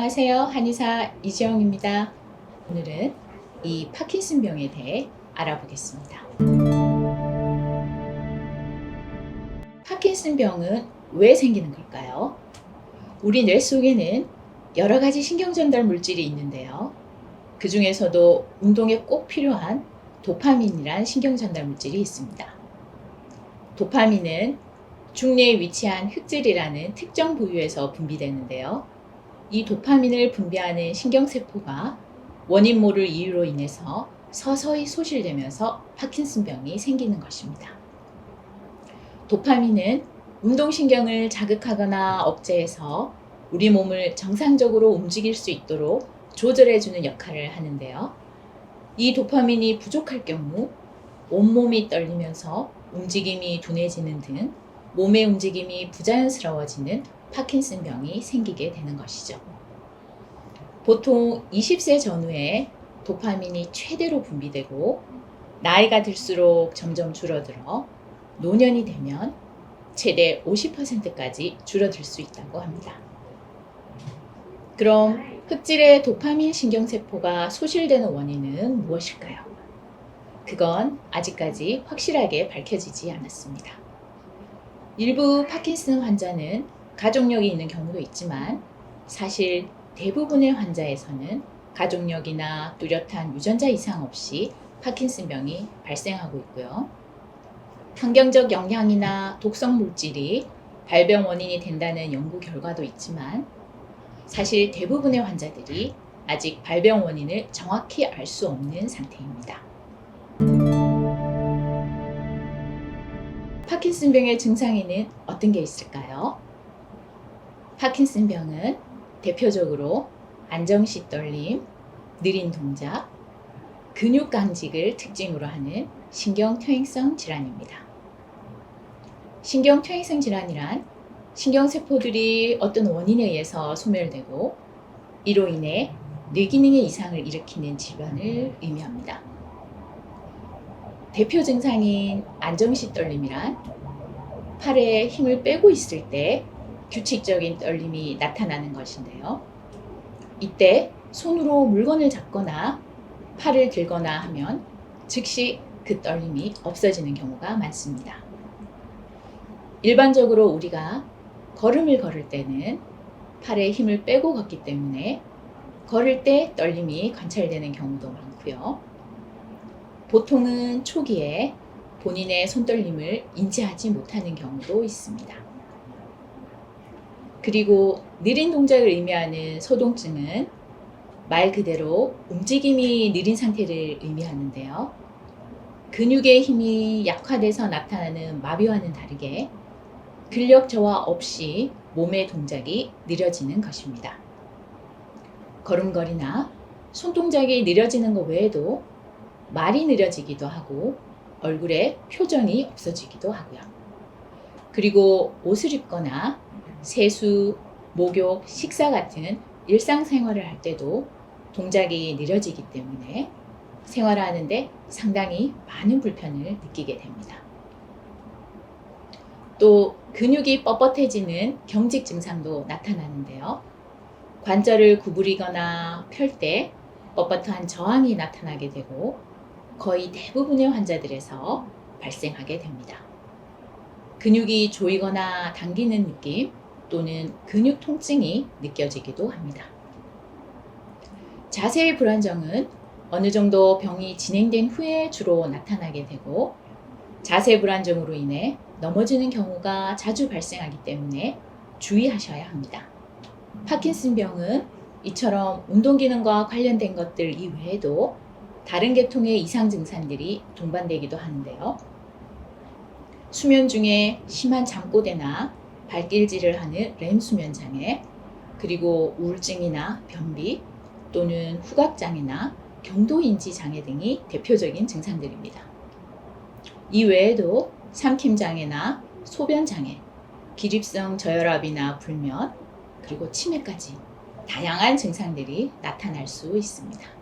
안녕하세요. 한의사 이지영입니다. 오늘은 이 파킨슨병에 대해 알아보겠습니다. 파킨슨병은 왜 생기는 걸까요? 우리 뇌 속에는 여러 가지 신경전달 물질이 있는데요. 그 중에서도 운동에 꼭 필요한 도파민이란 신경전달 물질이 있습니다. 도파민은 중뇌에 위치한 흑질이라는 특정 부위에서 분비되는데요. 이 도파민을 분비하는 신경세포가 원인 모를 이유로 인해서 서서히 소실되면서 파킨슨병이 생기는 것입니다. 도파민은 운동신경을 자극하거나 억제해서 우리 몸을 정상적으로 움직일 수 있도록 조절해주는 역할을 하는데요. 이 도파민이 부족할 경우 온몸이 떨리면서 움직임이 둔해지는 등 몸의 움직임이 부자연스러워지는 파킨슨병이 생기게 되는 것이죠. 보통 20세 전후에 도파민이 최대로 분비되고 나이가 들수록 점점 줄어들어 노년이 되면 최대 50%까지 줄어들 수 있다고 합니다. 그럼 흑질의 도파민 신경세포가 소실되는 원인은 무엇일까요? 그건 아직까지 확실하게 밝혀지지 않았습니다. 일부 파킨슨 환자는 가족력이 있는 경우도 있지만 사실 대부분의 환자에서는 가족력이나 뚜렷한 유전자 이상 없이 파킨슨병이 발생하고 있고요. 환경적 영향이나 독성 물질이 발병 원인이 된다는 연구 결과도 있지만 사실 대부분의 환자들이 아직 발병 원인을 정확히 알 수 없는 상태입니다. 파킨슨병의 증상에는 어떤 게 있을까요? 파킨슨병은 대표적으로 안정시 떨림, 느린 동작, 근육 강직을 특징으로 하는 신경퇴행성 질환입니다. 신경퇴행성 질환이란 신경세포들이 어떤 원인에 의해서 소멸되고 이로 인해 뇌기능의 이상을 일으키는 질환을 의미합니다. 대표 증상인 안정시 떨림이란 팔에 힘을 빼고 있을 때 규칙적인 떨림이 나타나는 것인데요. 이때 손으로 물건을 잡거나 팔을 들거나 하면 즉시 그 떨림이 없어지는 경우가 많습니다. 일반적으로 우리가 걸음을 걸을 때는 팔에 힘을 빼고 걷기 때문에 걸을 때 떨림이 관찰되는 경우도 많고요. 보통은 초기에 본인의 손떨림을 인지하지 못하는 경우도 있습니다. 그리고 느린 동작을 의미하는 소동증은 말 그대로 움직임이 느린 상태를 의미하는데요. 근육의 힘이 약화돼서 나타나는 마비와는 다르게 근력 저하 없이 몸의 동작이 느려지는 것입니다. 걸음걸이나 손동작이 느려지는 것 외에도 말이 느려지기도 하고 얼굴에 표정이 없어지기도 하고요. 그리고 옷을 입거나 세수, 목욕, 식사 같은 일상생활을 할 때도 동작이 느려지기 때문에 생활하는데 상당히 많은 불편을 느끼게 됩니다. 또 근육이 뻣뻣해지는 경직 증상도 나타나는데요. 관절을 구부리거나 펼 때 뻣뻣한 저항이 나타나게 되고 거의 대부분의 환자들에서 발생하게 됩니다. 근육이 조이거나 당기는 느낌 또는 근육 통증이 느껴지기도 합니다. 자세의 불안정은 어느 정도 병이 진행된 후에 주로 나타나게 되고 자세 불안정으로 인해 넘어지는 경우가 자주 발생하기 때문에 주의하셔야 합니다. 파킨슨병은 이처럼 운동기능과 관련된 것들 이외에도 다른 계통의 이상 증상들이 동반되기도 하는데요. 수면 중에 심한 잠꼬대나 발길질을 하는 렘 수면 장애, 그리고 우울증이나 변비 또는 후각장애나 경도인지 장애 등이 대표적인 증상들입니다. 이 외에도 삼킴장애나 소변장애, 기립성 저혈압이나 불면, 그리고 치매까지 다양한 증상들이 나타날 수 있습니다.